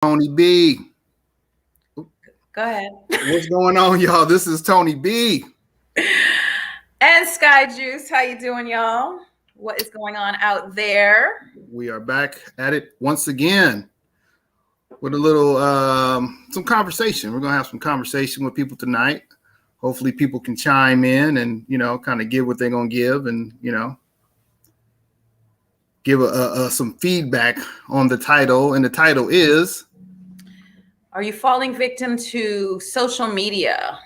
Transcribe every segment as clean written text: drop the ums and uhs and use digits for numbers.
Tony B. Go ahead. What's going on, y'all? This is Tony B. And Sky Juice, how you doing, y'all? What is going on out there? We are back at it once again with a little some conversation. We're gonna have some conversation with people tonight. Hopefully, people can chime in and kind of give what they're gonna give, and give some feedback on the title. And the title is: Are you falling victim to social media?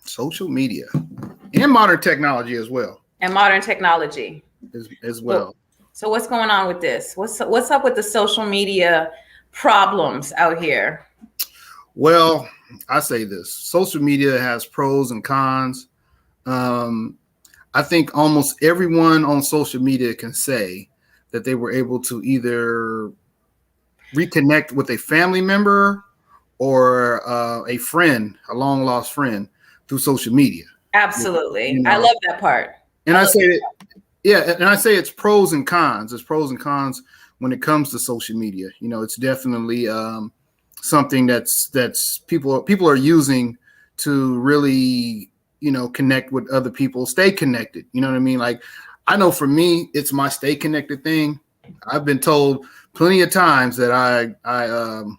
Social media and modern technology as well. And modern technology as well. So what's going on with this? What's up with the social media problems out here? Well, I say this: social media has pros and cons. I think almost everyone on social media can say that they were able to either reconnect with a family member or a friend, a long lost friend, through social media. Absolutely. I love that part. And I say it, and I say it's pros and cons. There's pros and cons when it comes to social media. It's definitely something that's people are using to really connect with other people, stay connected. You know what I mean? Like, I know for me, it's my stay connected thing. I've been told plenty of times that I'm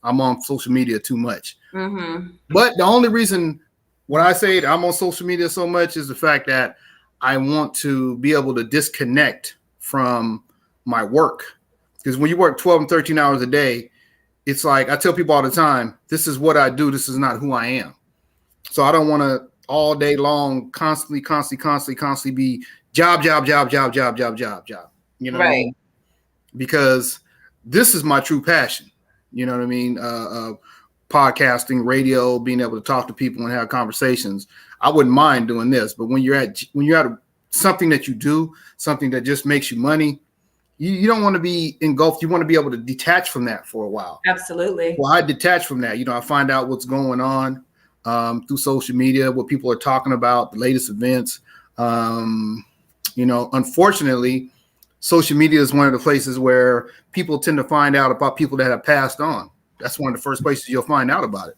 on social media too much. Mm-hmm. But the only reason when I say I'm on social media so much is the fact that I want to be able to disconnect from my work. Because when you work 12 and 13 hours a day, it's like I tell people all the time, this is what I do. This is not who I am. So I don't want to all day long constantly be job. You know what I mean? Because this is my true passion. You know what I mean? Podcasting, radio, being able to talk to people and have conversations. I wouldn't mind doing this, but when you're at something that you do, something that just makes you money, you don't want to be engulfed. You want to be able to detach from that for a while. Absolutely. Well, I detach from that. I find out what's going on through social media, what people are talking about, the latest events. Unfortunately, social media is one of the places where people tend to find out about people that have passed on. That's one of the first places you'll find out about it.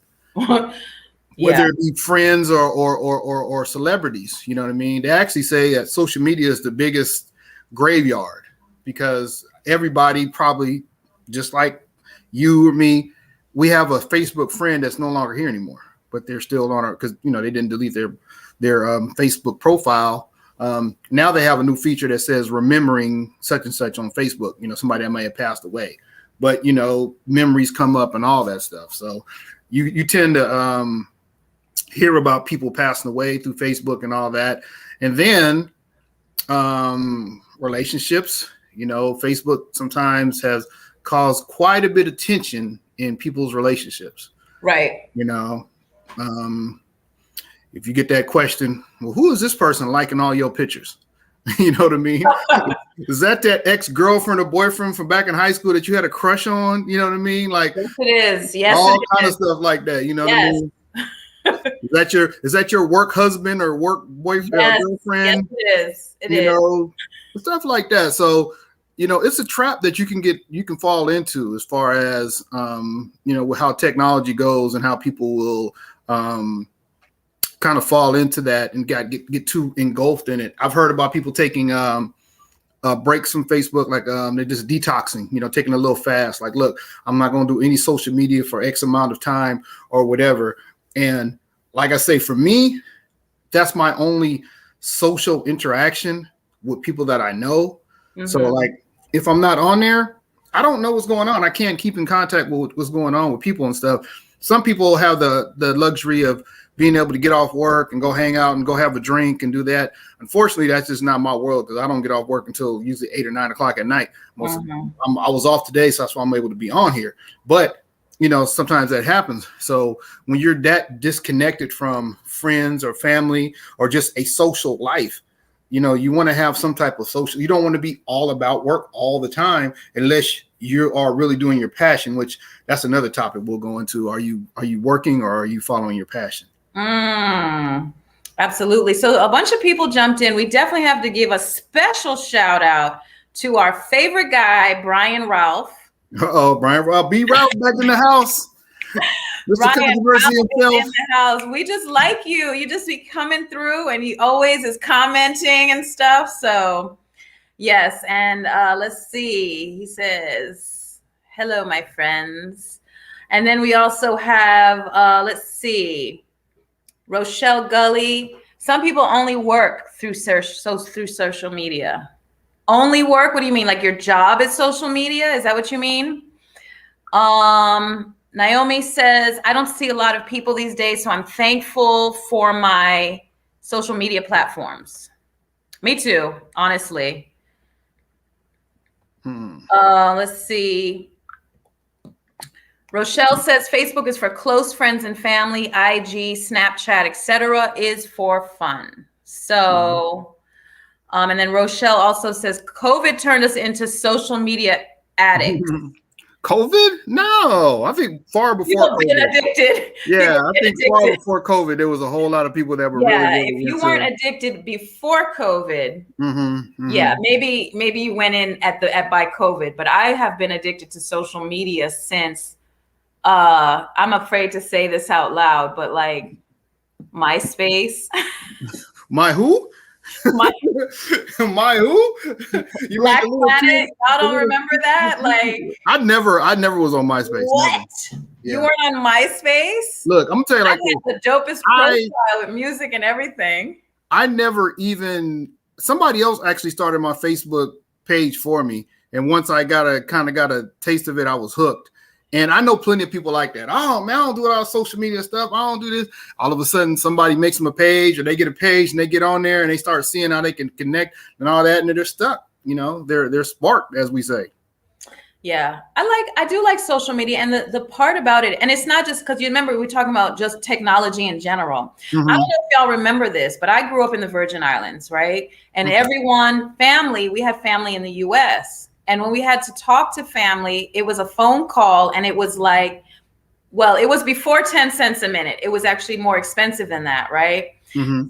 Whether it be friends or celebrities, you know what I mean? They actually say that social media is the biggest graveyard because everybody probably, just like you or me, we have a Facebook friend that's no longer here anymore, but they're still on our, because they didn't delete their Facebook profile. Now they have a new feature that says remembering such and such on Facebook, somebody that may have passed away, but memories come up and all that stuff. So you tend to hear about people passing away through Facebook and all that. And then relationships, Facebook sometimes has caused quite a bit of tension in people's relationships. Right. If you get that question, well, who is this person liking all your pictures? You know what I mean? Is that ex-girlfriend or boyfriend from back in high school that you had a crush on? You know what I mean? Like, yes, it is. Yes, all kind of stuff like that. You know what I mean? Is that your work husband or work boyfriend or girlfriend? Yes, it is. Stuff like that. So, it's a trap that you can fall into as far as how technology goes and how people will kind of fall into that and get too engulfed in it. I've heard about people taking breaks from Facebook, like they're just detoxing, taking a little fast. Like, look, I'm not going to do any social media for X amount of time or whatever. And like I say, for me, that's my only social interaction with people that I know. Mm-hmm. So like, if I'm not on there, I don't know what's going on. I can't keep in contact with what's going on with people and stuff. Some people have the luxury of being able to get off work and go hang out and go have a drink and do that. Unfortunately, that's just not my world because I don't get off work until usually 8 or 9 o'clock at night. I was off today, so that's why I'm able to be on here. But sometimes that happens. So when you're that disconnected from friends or family or just a social life, you want to have some type of social. You don't want to be all about work all the time unless you are really doing your passion, which that's another topic we'll go into. Are you working or are you following your passion? Absolutely. So a bunch of people jumped in. We definitely have to give a special shout out to our favorite guy, Brian Ralph. Oh, Brian, B. Ralph back in the house. Mr. Ryan Controversy Ralph is himself. in the house. We just like you. You just be coming through, and he always is commenting and stuff. So, yes. And let's see. He says, "Hello, my friends." And then we also have, let's see, Rochelle Gully. Some people only work through social media. Only work? What do you mean? Like your job is social media? Is that what you mean? Naomi says, I don't see a lot of people these days, so I'm thankful for my social media platforms. Me too, honestly. Let's see. Rochelle says Facebook is for close friends and family. IG, Snapchat, etc. is for fun. So, and then Rochelle also says COVID turned us into social media addicts. COVID? No, I think far before COVID. Been addicted. Yeah, I think far before COVID, there was a whole lot of people that were really if you weren't addicted before COVID, yeah, maybe you went in by COVID. But I have been addicted to social media since. I'm afraid to say this out loud, but like MySpace. My who? My who? You Black Planet. Y'all don't remember that? Like I never was on MySpace. What? Yeah. You weren't on MySpace? Look, I'm gonna tell you like the dopest profile with music and everything. I never even. Somebody else actually started my Facebook page for me, and once I got a taste of it, I was hooked. And I know plenty of people like that. Oh man, I don't do all social media stuff. I don't do this. All of a sudden, somebody makes them a page, or they get a page, and they get on there, and they start seeing how they can connect and all that, and they're stuck. You know, they're sparked, as we say. Yeah, I do like social media, and the part about it, and it's not just because you remember we were talking about just technology in general. I don't know if y'all remember this, but I grew up in the Virgin Islands, right? And we had family in the U.S. And when we had to talk to family, it was a phone call, and it was like, well, it was before 10 cents a minute. It was actually more expensive than that, right?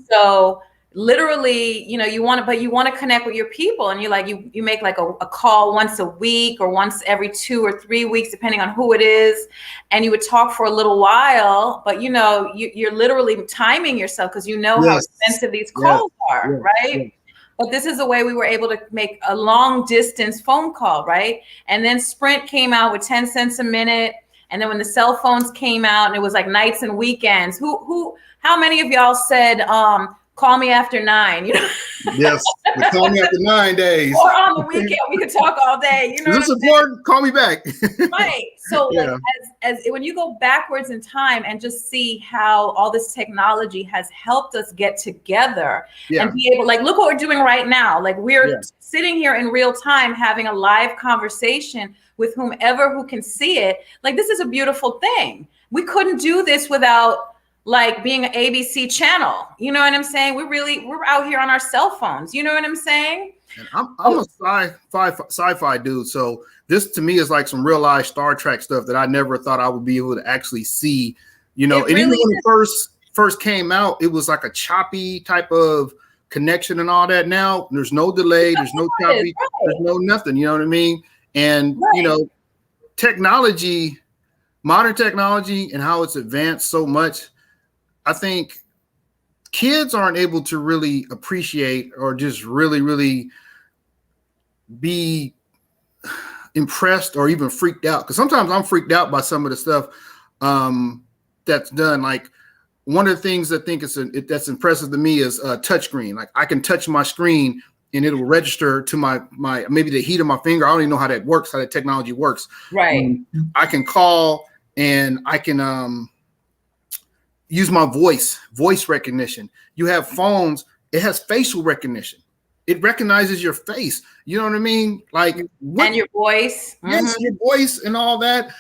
So literally, you want to connect with your people, and you make like a call once a week or once every 2 or 3 weeks, depending on who it is. And you would talk for a little while, but you're literally timing yourself because how expensive these calls are, right? But this is the way we were able to make a long distance phone call, right? And then Sprint came out with 10 cents a minute. And then when the cell phones came out, and it was like nights and weekends, how many of y'all said, call me after 9? Yes, call me after 9 days. Or on the weekend, we could talk all day. Is this important? Call me back. Right. So like, as when you go backwards in time and just see how all this technology has helped us get together and be able, like, look what we're doing right now. Like we're sitting here in real time having a live conversation with whomever who can see it. Like, this is a beautiful thing. We couldn't do this without like being an ABC channel. You know what I'm saying? We're out here on our cell phones. You know what I'm saying? And I'm a sci-fi dude. So this to me is like some real life Star Trek stuff that I never thought I would be able to actually see, and really even when it first came out, it was like a choppy type of connection and all that. Now there's no delay, there's no choppy, there's no nothing, you know what I mean? And technology, modern technology and how it's advanced so much, I think kids aren't able to really appreciate or just really, really be impressed or even freaked out. Because sometimes I'm freaked out by some of the stuff that's done. Like one of the things I think that's impressive to me is touchscreen. Like I can touch my screen and it will register to my maybe the heat of my finger. I don't even know how that works, how that technology works. Right. I can call and I can use my voice recognition. You have phones, it has facial recognition. It recognizes your face. You know what I mean? Like and your voice. Yes, your voice and all that.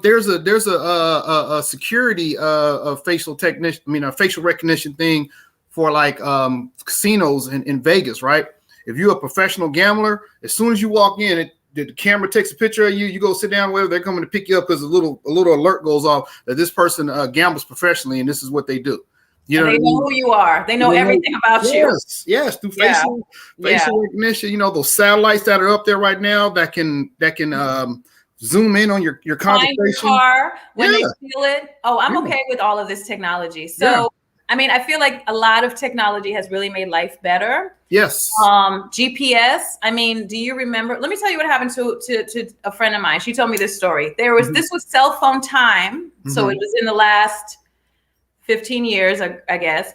There's a security a facial recognition thing for like casinos in Vegas, right? If you're a professional gambler, as soon as you walk in, the camera takes a picture of you. You go sit down, wherever they're coming to pick you up because a little alert goes off that this person gambles professionally and this is what they do. They know who you are. They know everything about you. Yes, through facial recognition. Those satellites that are up there right now that can zoom in on your Find your conversation. car when Yeah. they steal it. Oh, I'm Yeah. okay with all of this technology. So, Yeah. I mean, I feel like a lot of technology has really made life better. Yes. GPS. I mean, do you remember? Let me tell you what happened to a friend of mine. She told me this story. This was cell phone time. So it was in the last 15 years, I guess.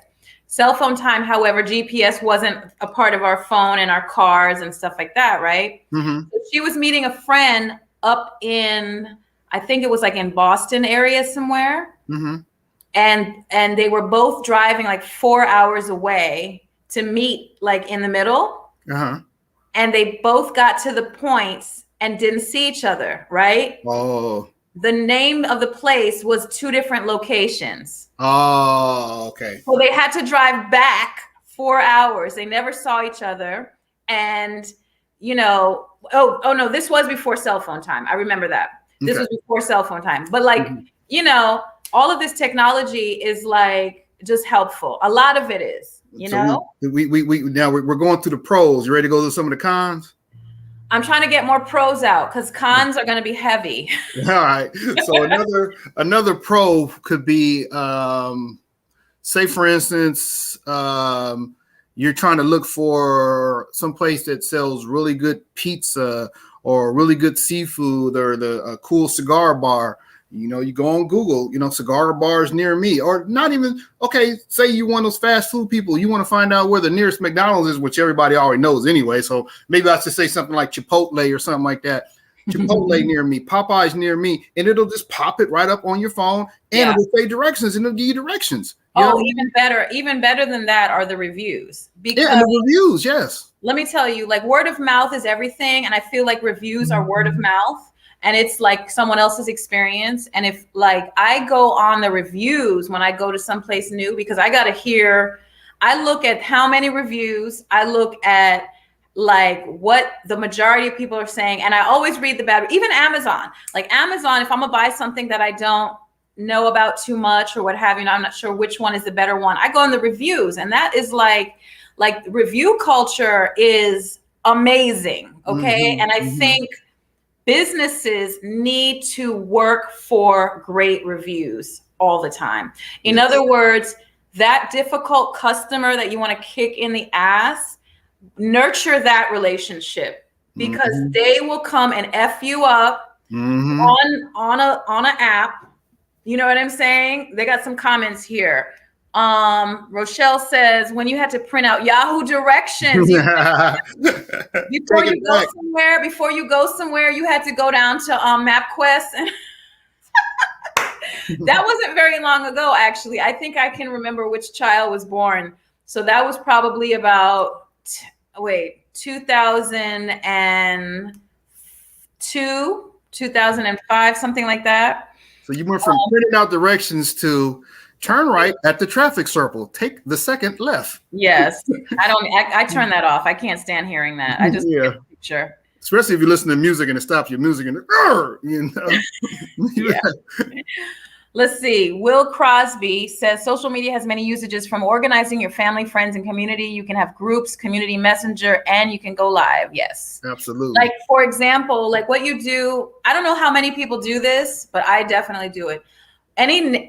Cell phone time, however, GPS wasn't a part of our phone and our cars and stuff like that, right? So she was meeting a friend up in, I think it was like in Boston area somewhere. And they were both driving like 4 hours away to meet like in the middle. And they both got to the points and didn't see each other, right? Oh. The name of the place was 2 different locations. Oh, okay. So they had to drive back 4 hours. They never saw each other. And, you know, oh no, this was before cell phone time. I remember that. This was before cell phone time. But like, you know, all of this technology is like just helpful. A lot of it is, you know? We now we're going through the pros. You ready to go to some of the cons? I'm trying to get more pros out because cons are going to be heavy. All right. So another pro could be, say for instance, you're trying to look for some place that sells really good pizza or really good seafood or a cool cigar bar. You know, you go on Google, you know, cigar bars near me, or not even, okay, say you one of those fast food people, you want to find out where the nearest McDonald's is, which everybody already knows anyway. So maybe I should say something like Chipotle or something like that. Chipotle near me, Popeyes near me, and it'll just pop it right up on your phone and it'll say directions and it'll give you directions. You know? Even better than that are the reviews. Because and the reviews, yes. Let me tell you, like word of mouth is everything. And I feel like reviews are word of mouth. And it's like someone else's experience. And if like I go on the reviews when I go to someplace new, because I got to hear, I look at how many reviews, I look at like what the majority of people are saying. And I always read the bad, even Amazon, like Amazon, if I'm gonna buy something that I don't know about too much or what have you, I'm not sure which one is the better one. I go in the reviews, and that is like review culture is amazing. Okay. And I think businesses need to work for great reviews all the time. In other words, that difficult customer that you want to kick in the ass, nurture that relationship, because they will come and F you up on an app. You know what I'm saying? They got some comments here. Rochelle says, when you had to print out Yahoo directions before you go somewhere, you had to go down to MapQuest. And that wasn't very long ago, actually. I think I can remember which child was born. So that was probably about 2002, 2005, something like that. So you went from printing out directions to turn right at the traffic circle. Take the second left. Yes. I turn that off. I can't stand hearing that. I just get a picture. Especially if you listen to music and it stops your music and you know. Let's see. Will Crosby says social media has many usages, from organizing your family, friends, and community. You can have groups, community messenger, and you can go live. Yes. Absolutely. Like, for example, like what you do, I don't know how many people do this, but I definitely do it.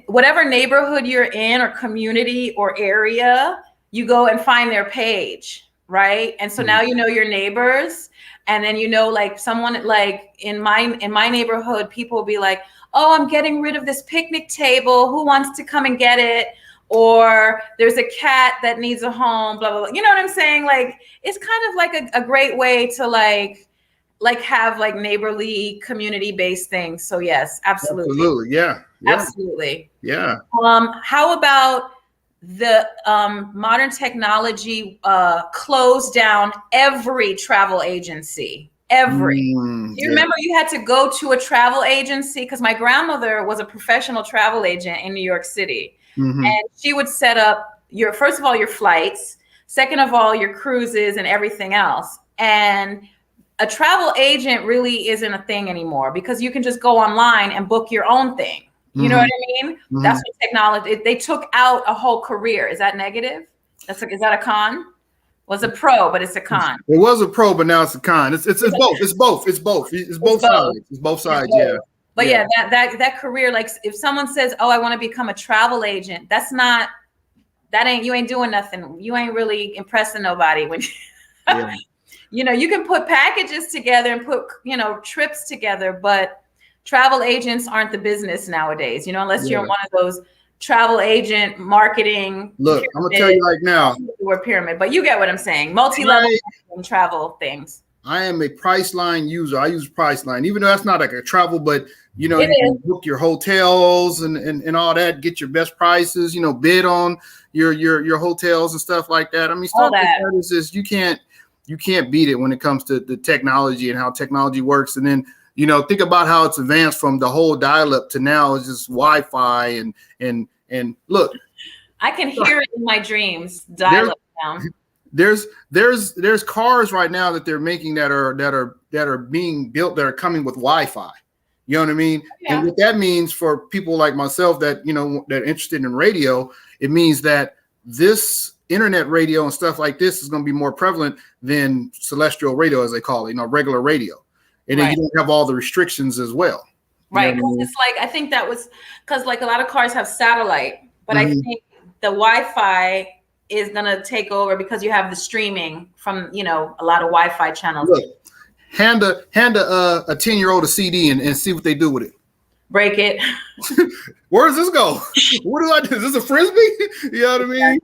Whatever neighborhood you're in or community or area, you go and find their page, right? And so now you know your neighbors, and then you know, like someone like in my neighborhood, people will be like, oh, I'm getting rid of this picnic table. Who wants to come and get it? Or there's a cat that needs a home, blah, blah, blah. You know what I'm saying? Like, it's kind of like a great way to like have like neighborly community-based things. So yes, absolutely. Absolutely. Yeah. Absolutely. Yeah. How about the modern technology closed down every travel agency? You remember you had to go to a travel agency, because my grandmother was a professional travel agent in New York City. And she would set up first of all, your flights, second of all, your cruises and everything else. And a travel agent really isn't a thing anymore, because you can just go online and book your own thing. You know what I mean? That's what technology, they took out a whole career. Is that negative? Is that a con? Was a pro, but it's a con. It was a pro, but now it's a con. It's both. It's both. It's both. It's both sides. It's both sides. Yeah. But yeah, that career, like if someone says, "Oh, I want to become a travel agent," you ain't doing nothing. You ain't really impressing nobody when you can put packages together and put, trips together, but travel agents aren't the business nowadays, unless you're one of those travel agent marketing. Look, I'm gonna tell you right now, we're pyramid, but you get what I'm saying. Multi-level travel things. I am a Priceline user. I use Priceline, even though that's not like a travel, but you can book your hotels and all that, get your best prices, bid on your hotels and stuff like that. I mean, stuff like that is just you can't beat it when it comes to the technology and how technology works. And then think about how it's advanced from the whole dial-up to now it's just Wi-Fi and look, I can hear it in my dreams. Dial-up now. There's cars right now that they're making that are being built that are coming with Wi-Fi. You know what I mean? Yeah. And what that means for people like myself that that are interested in radio, it means that this internet radio and stuff like this is going to be more prevalent than celestial radio, as they call it, regular radio. And then you don't have all the restrictions as well. Right. Because it's like, I think that was because like a lot of cars have satellite, but I think the Wi-Fi is going to take over because you have the streaming from, a lot of Wi-Fi channels. Look, hand a 10-year-old a CD and see what they do with it. Break it. Where does this go? What do I do? Is this a Frisbee? You know what I mean?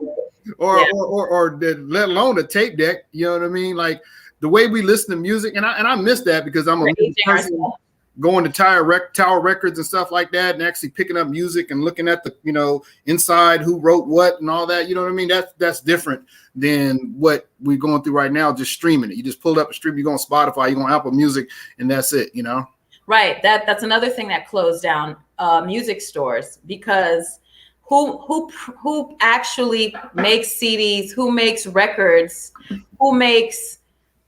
Or let alone a tape deck. You know what I mean? Like the way we listen to music, and I miss that because I'm a person going to Tower Records and stuff like that, and actually picking up music and looking at the inside who wrote what and all that. You know what I mean? That's different than what we're going through right now. Just streaming it. You just pull it up a stream. You go on Spotify. You go on Apple Music, and that's it. Right. That's another thing that closed down music stores because who actually makes CDs? Who makes records? Who makes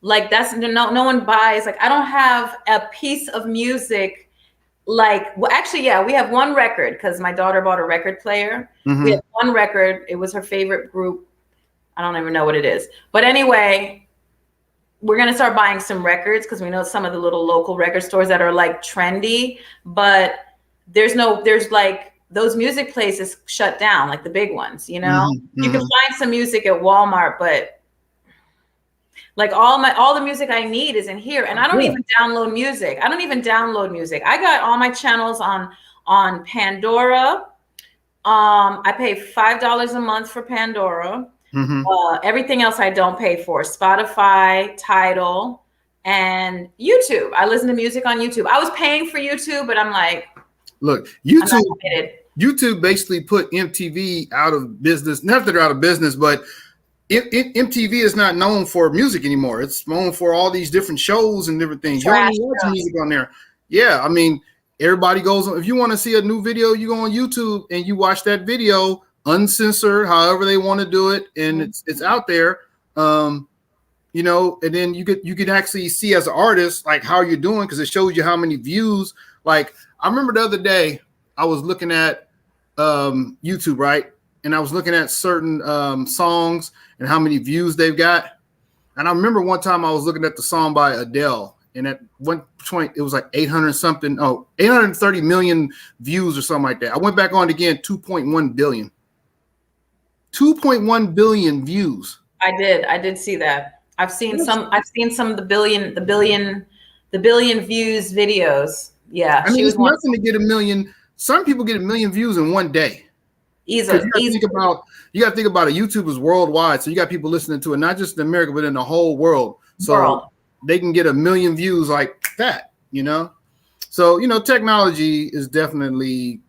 no one buys. Like I don't have a piece of music. Like we have one record because my daughter bought a record player. Mm-hmm. We have one record. It was her favorite group. I don't even know what it is. But anyway, we're going to start buying some records because we know some of the little local record stores that are like trendy, but there's like those music places shut down, like the big ones, you can find some music at Walmart, but like all the music I need is in here. And I don't even download music. I got all my channels on Pandora. I pay $5 a month for Pandora. Mm-hmm. Everything else I don't pay for: Spotify, Tidal, and YouTube. I listen to music on YouTube. I was paying for YouTube, but I'm like, look, YouTube basically put MTV out of business. Not that they're out of business, but MTV is not known for music anymore. It's known for all these different shows and different things. You don't watch music on there. Yeah, I mean, everybody goes on. If you want to see a new video, you go on YouTube and you watch that video. Uncensored, however they want to do it, and it's out there, and then you can actually see as an artist like how you're doing because it shows you how many views. Like I remember the other day I was looking at YouTube, right, and I was looking at certain songs and how many views they've got, and I remember one time I was looking at the song by Adele, and at one point it was like 830 million views or something like that. I went back on it again, 2.1 billion. 2.1 billion views. I did see that. I've seen some of the billion views videos. Yeah. I mean, it's nothing to get 1 million. Some people get 1 million views in one day. Easily. You got to think about it. YouTube is worldwide. So you got people listening to it, not just in America, but in the whole world. So they can get 1 million views like that, So, technology is definitely,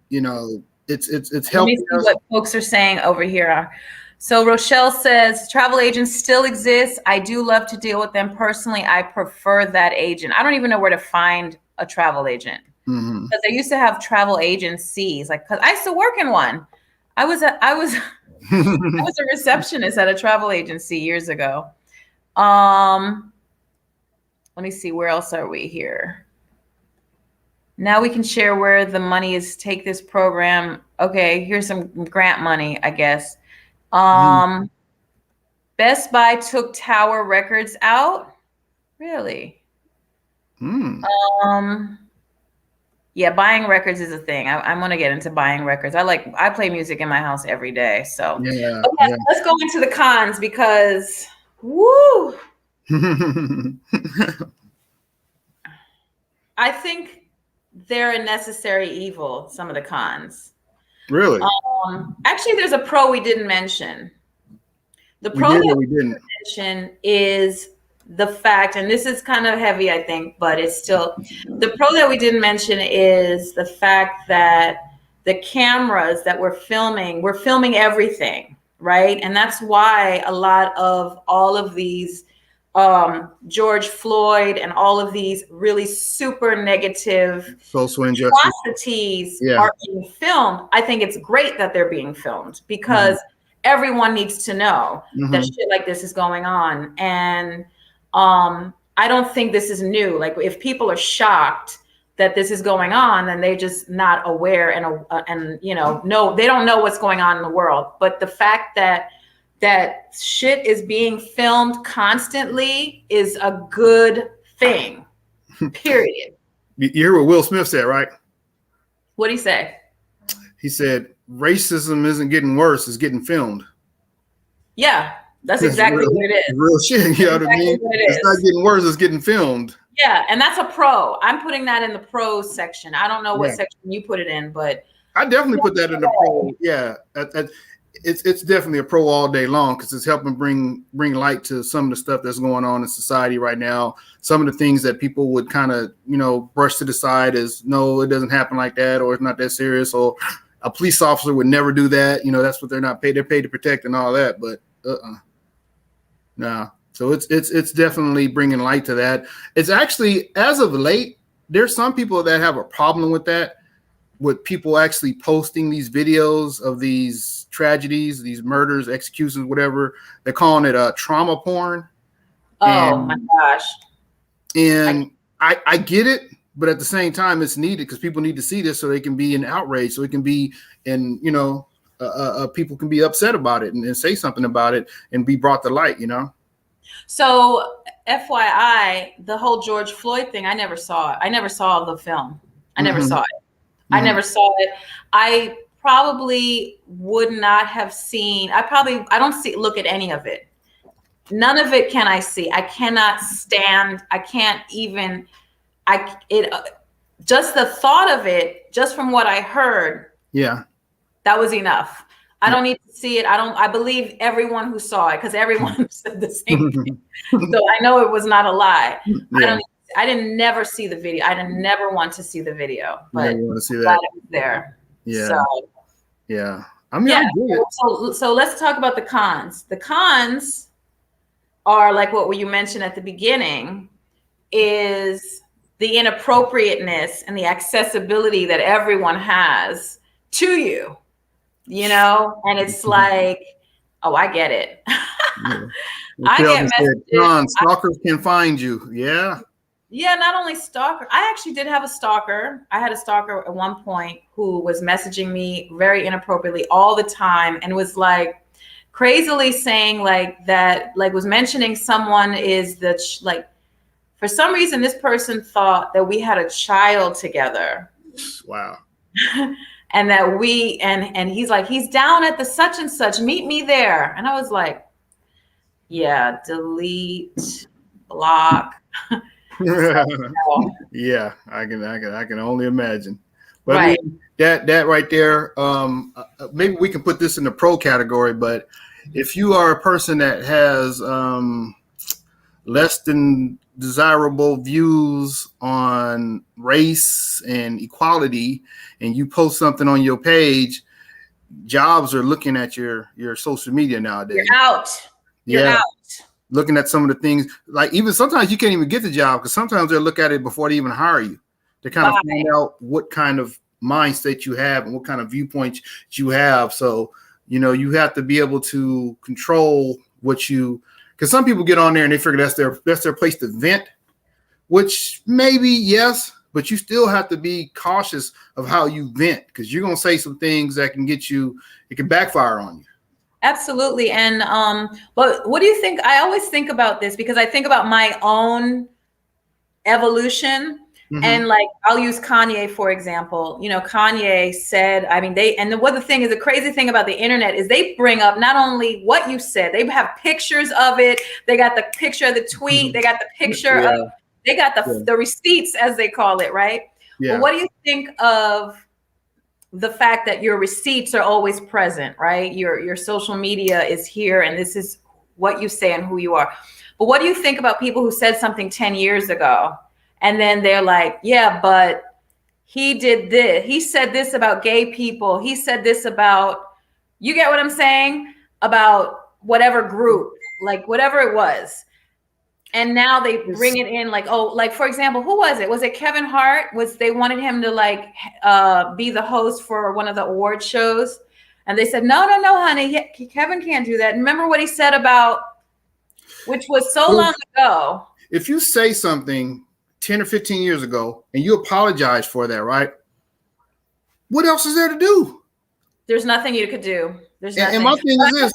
it's helping. Let me see what folks are saying over here. So Rochelle says travel agents still exist. I do love to deal with them personally. I prefer that agent. I don't even know where to find a travel agent because I used to have travel agencies. Like, cause I used to work in one. I was a receptionist at a travel agency years ago. Let me see. Where else are we here? Now we can share where the money is. Take this program. Okay, here's some grant money, I guess. Beth Best Buy took Tower Records out. Really? Yeah, buying records is a thing. I'm gonna get into buying records. I play music in my house every day. So Yeah, okay, yeah. let's go into the cons because woo. I think they're a necessary evil, some of the cons. Really? Actually, there's a pro we didn't mention. The We pro did that or we didn't? mention is the fact, and this is kind of heavy, I think, but it's still the pro that we didn't mention is the fact that the cameras that we're filming everything, right? And that's why a lot of all of these George Floyd and all of these really super negative Social injustice atrocities are being filmed. I think it's great that they're being filmed because everyone needs to know that shit like this is going on. And I don't think this is new. Like if people are shocked that this is going on, then they're just not aware and you know, no, they don't know what's going on in the world. But the fact that shit is being filmed constantly is a good thing, period. You hear what Will Smith said, right? What'd he say? He said, racism isn't getting worse, it's getting filmed. Yeah, that's exactly what it is. Real shit, you know what I mean? It's not getting worse, it's getting filmed. Yeah, and that's a pro. I'm putting that in the pros section. I don't know what section you put it in, but I definitely put that in the pro. Yeah, it's definitely a pro all day long because it's helping bring light to some of the stuff that's going on in society right now. Some of the things that people would kind of, you know, brush to the side as no, it doesn't happen like that, or it's not that serious, or a police officer would never do that. You know, that's what they're not paid. They're paid to protect and all that, but no. So it's definitely bringing light to that. It's actually, as of late, there's some people that have a problem with that, with people actually posting these videos of these tragedies, these murders, executions, whatever. They're calling it trauma porn. Oh my gosh. And I get it, but at the same time, it's needed because people need to see this so they can be in outrage, so it can be in, you know, people can be upset about it and say something about it and be brought to light, you know? So FYI, the whole George Floyd thing, I never saw it. I never saw the film. I never saw it. I never saw it. I probably would not have seen, I don't look at any of it. None of it can I see. I cannot stand, I can't even, just the thought of it, just from what I heard. Yeah. That was enough. I don't need to see it. I believe everyone who saw it because everyone said the same thing. So I know it was not a lie. Yeah. I didn't never see the video. I didn't never want to see the video, but want to see that. Glad it was there. Yeah. So, yeah. I mean, yeah. So let's talk about the cons. The cons are like what you mentioned at the beginning is the inappropriateness and the accessibility that everyone has to you, you know? And it's like, oh, I get it. Yeah. I get messages. Stalkers can find you. Yeah. Yeah, not only stalker. I actually did have a stalker. I had a stalker at one point who was messaging me very inappropriately all the time and was like crazily saying like that, like was mentioning someone is the like, for some reason, this person thought that we had a child together. Wow. And that and he's like, he's down at the such and such, meet me there. And I was like, yeah, delete, block. Yeah, I can only imagine. But right. I mean, that right there, maybe we can put this in the pro category, but if you are a person that has less than desirable views on race and equality and you post something on your page, jobs are looking at your social media nowadays. You're out. You're out. Looking at some of the things, like even sometimes you can't even get the job because sometimes they'll look at it before they even hire you. They kind of find out what kind of mindset you have and what kind of viewpoints you have. So, you know, you have to be able to control what you, because some people get on there and they figure that's their place to vent, which maybe yes, but you still have to be cautious of how you vent because you're going to say some things that can get you, it can backfire on you. Absolutely. And but what do you think? I always think about this because I think about my own evolution. Mm-hmm. And like, I'll use Kanye, for example. You know, Kanye said, I mean, the thing is, the crazy thing about the internet is they bring up not only what you said, they have pictures of it. They got the picture of the tweet. They got the picture Yeah. of, they got the receipts, as they call it, right? Yeah. Well, what do you think of the fact that your receipts are always present, right? Your social media is here, and this is what you say and who you are. But what do you think about people who said something 10 years ago, and then they're like, yeah, but he did this. He said this about gay people. He said this about, you get what I'm saying? About whatever group, like whatever it was. And now they bring it in like, oh, like, for example, who was it? Was it Kevin Hart? They wanted him to like be the host for one of the award shows. And they said, no, honey, Kevin can't do that. Remember what he said about, which was so long ago. If you say something 10 or 15 years ago and you apologize for that, right? What else is there to do? There's nothing you could do. There's nothing. And my thing is this.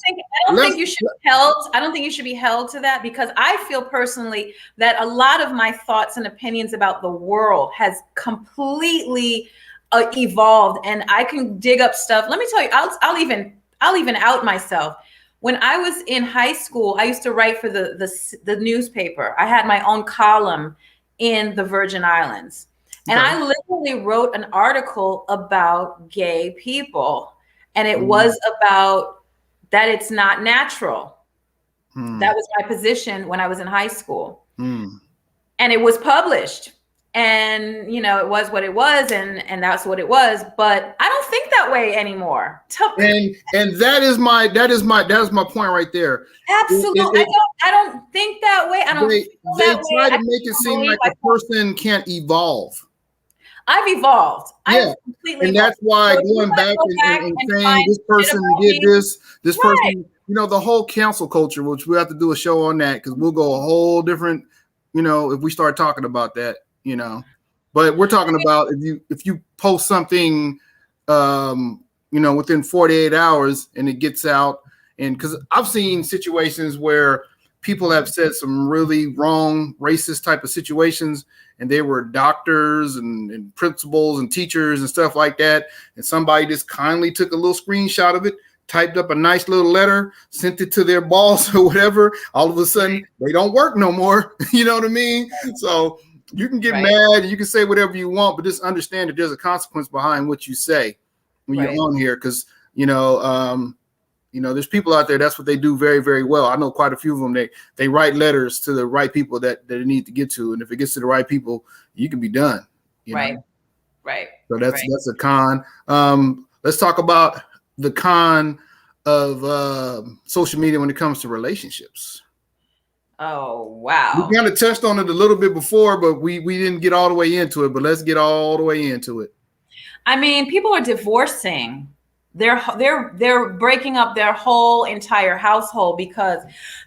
I don't think you should be held. I don't think you should be held to that, because I feel personally that a lot of my thoughts and opinions about the world has completely evolved, and I can dig up stuff. Let me tell you, I'll even out myself. When I was in high school, I used to write for the newspaper. I had my own column in the Virgin Islands, and I literally wrote an article about gay people, and it was about that it's not natural. That was my position when I was in high school. And it was published. And, you know, it was what it was, and that's what it was. But I don't think that way anymore. And that is my point right there. Absolutely. I don't think that way. I don't feel that way. They try to make it seem like a person can't evolve. I've evolved. Yeah. And that's why going back and saying this person did this person, you know, the whole cancel culture, which we have to do a show on that, because we'll go a whole different, you know, if we start talking about that, you know. But we're talking about if you post something, you know, within 48 hours and it gets out, and because I've seen situations where people have said some really wrong, racist type of situations, and they were doctors and principals and teachers and stuff like that. And somebody just kindly took a little screenshot of it, typed up a nice little letter, sent it to their boss or whatever. All of a sudden, they don't work no more. You know what I mean? So you can get mad and you can say whatever you want, but just understand that there's a consequence behind what you say when you're on here. Because, you know, there's people out there, that's what they do very, very well. I know quite a few of them. They write letters to the right people that they need to get to. And if it gets to the right people, you can be done. You know? Right. So that's a con. Let's talk about the con of social media when it comes to relationships. Oh, wow. We kind of touched on it a little bit before, but we didn't get all the way into it. But let's get all the way into it. I mean, people are divorcing. They're breaking up their whole entire household because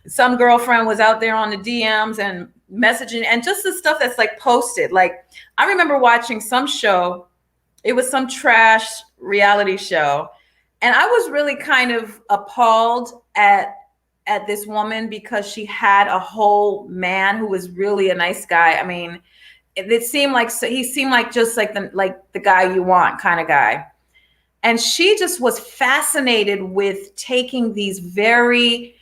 some girlfriend was out there on the DMs and messaging, and just the stuff that's like posted. Like, I remember watching some show. It was some trash reality show, and I was really kind of appalled at this woman because she had a whole man who was really a nice guy. I mean, it seemed like he seemed like just like the guy you want kind of guy. And she just was fascinated with taking these very,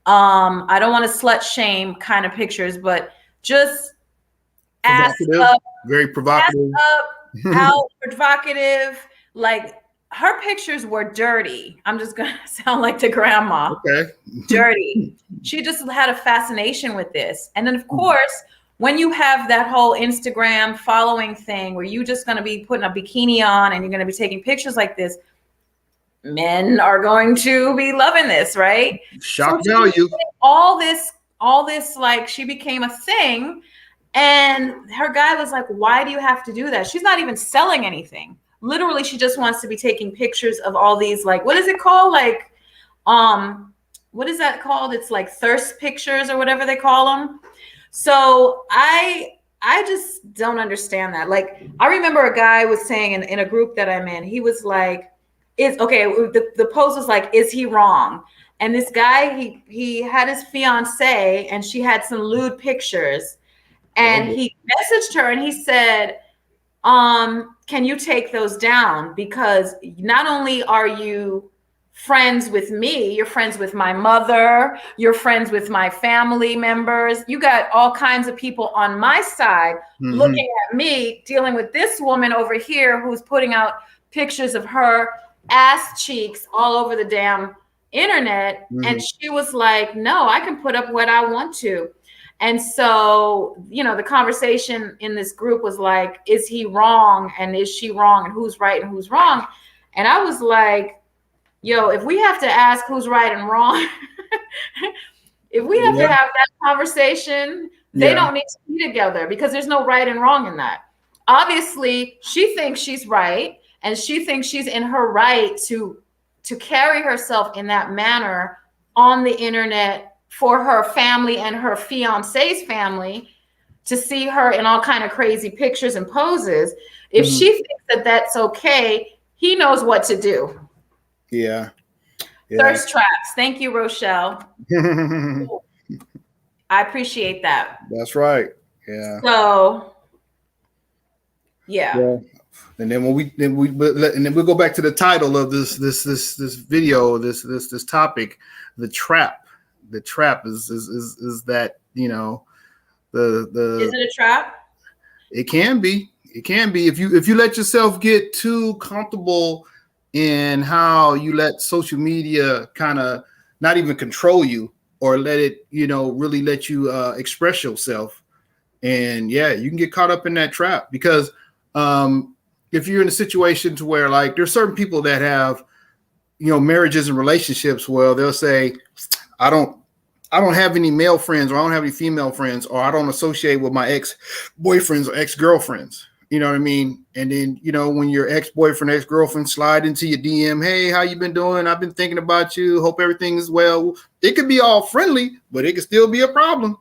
I don't want to slut shame kind of pictures, but just ass up, very provocative, out provocative. Like, her pictures were dirty. I'm just going to sound like the grandma. Okay. Dirty. She just had a fascination with this. And then, of course, when you have that whole Instagram following thing where you're just going to be putting a bikini on and you're going to be taking pictures like this, men are going to be loving this, right? Shock value. All this, like, she became a thing. And her guy was like, why do you have to do that? She's not even selling anything. Literally, she just wants to be taking pictures of all these, like, what is it called? Like, what is that called? It's like thirst pictures or whatever they call them. So I just don't understand that. Like, I remember a guy was saying in a group that I'm in, he was like, the post was like, is he wrong? And this guy, he had his fiance, and she had some lewd pictures. And he messaged her and he said, can you take those down? Because not only are you friends with me, you're friends with my mother, you're friends with my family members. You got all kinds of people on my side looking at me, dealing with this woman over here who's putting out pictures of her ass cheeks all over the damn internet. And she was like, no, I can put up what I want to. And so, you know, the conversation in this group was like, is he wrong? And is she wrong? And who's right and who's wrong? And I was like, yo, if we have to ask who's right and wrong, if we have to have that conversation, they don't need to be together, because there's no right and wrong in that. Obviously, she thinks she's right, and she thinks she's in her right to carry herself in that manner on the internet for her family and her fiance's family to see her in all kind of crazy pictures and poses. If she thinks that that's okay, he knows what to do. Yeah. Thirst traps. Thank you, Rochelle. I appreciate that. That's right. Yeah. So, yeah. And then we'll go back to the title of this video, this topic, the trap. The trap is that, you know, is it a trap? It can be if you let yourself get too comfortable in how you let social media kind of not even control you, or let it, you know, really let you express yourself. And you can get caught up in that trap, because if you're in a situation to where, like, there's certain people that have, you know, marriages and relationships where they'll say, I don't have any male friends, or I don't have any female friends, or I don't associate with my ex-boyfriends or ex-girlfriends. You know what I mean? And then, you know, when your ex-boyfriend, ex-girlfriend slide into your DM, hey, how you been doing? I've been thinking about you. Hope everything is well. It could be all friendly, but it could still be a problem.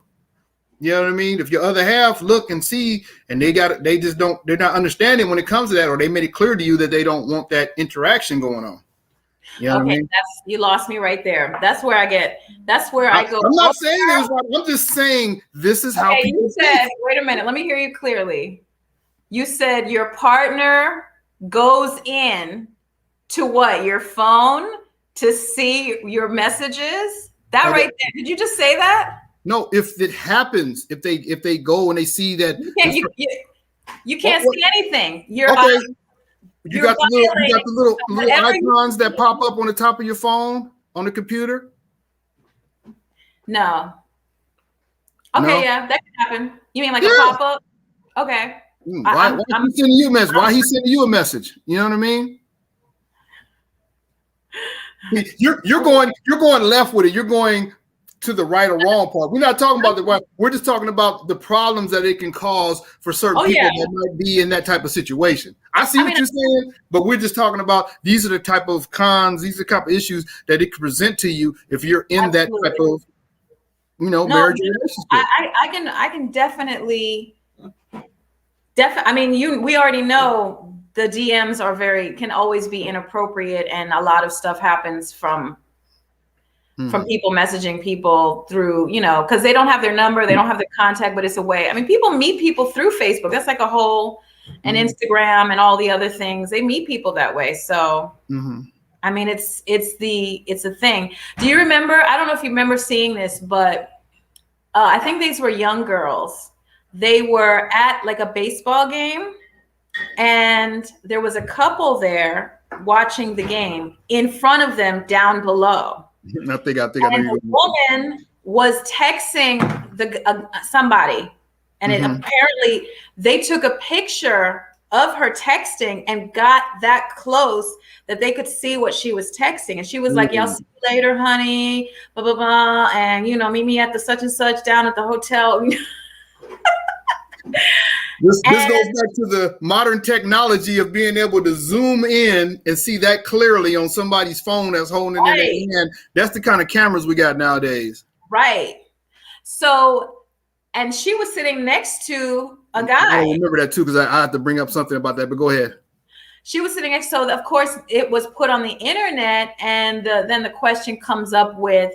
You know what I mean? If your other half look and see, and they're not understanding when it comes to that, or they made it clear to you that they don't want that interaction going on. You know what I mean? You lost me right there. That's where I go. I'm not saying it was right. I'm just saying this is how people you said, wait a minute, let me hear you clearly. You said your partner goes in to what? Your phone to see your messages? That right there. Did you just say that? No, if it happens, if they go and they see that you can't see anything. You're okay. You got the little icons that pop up on the top of your phone on the computer? No. Okay, no? Yeah, that can happen. You mean like a pop-up? Okay. Why he sending you a message? Why he sending you a message? You know what I mean? You're going left with it. You're going to the right or wrong part. We're not talking about the right. We're just talking about the problems that it can cause for certain people that might be in that type of situation. I see what you're saying, but we're just talking about these are the type of cons, these are the type of issues that it can present to you if you're in that type of, you know, marriage relationship. I can definitely. I mean, we already know the DMs can always be inappropriate, and a lot of stuff happens from people messaging people through, you know, because they don't have their number, they don't have their contact, but it's a way. I mean, people meet people through Facebook. That's like and Instagram and all the other things. They meet people that way. So, I mean, it's a thing. Do you remember? I don't know if you remember seeing this, but I think these were young girls. They were at like a baseball game, and there was a couple there watching the game. In front of them, down below, I think the woman was texting somebody, and it apparently they took a picture of her texting and got that close that they could see what she was texting. And she was like, "Y'all see you later, honey, blah, blah, blah. And, you know, meet me at the such and such down at the hotel." This goes back to the modern technology of being able to zoom in and see that clearly on somebody's phone that's holding it in their hand. That's the kind of cameras we got nowadays. Right. So, and she was sitting next to a guy. I remember that too, because I have to bring up something about that, but go ahead. she was sitting next. So of course it was put on the internet, and then the question comes up with,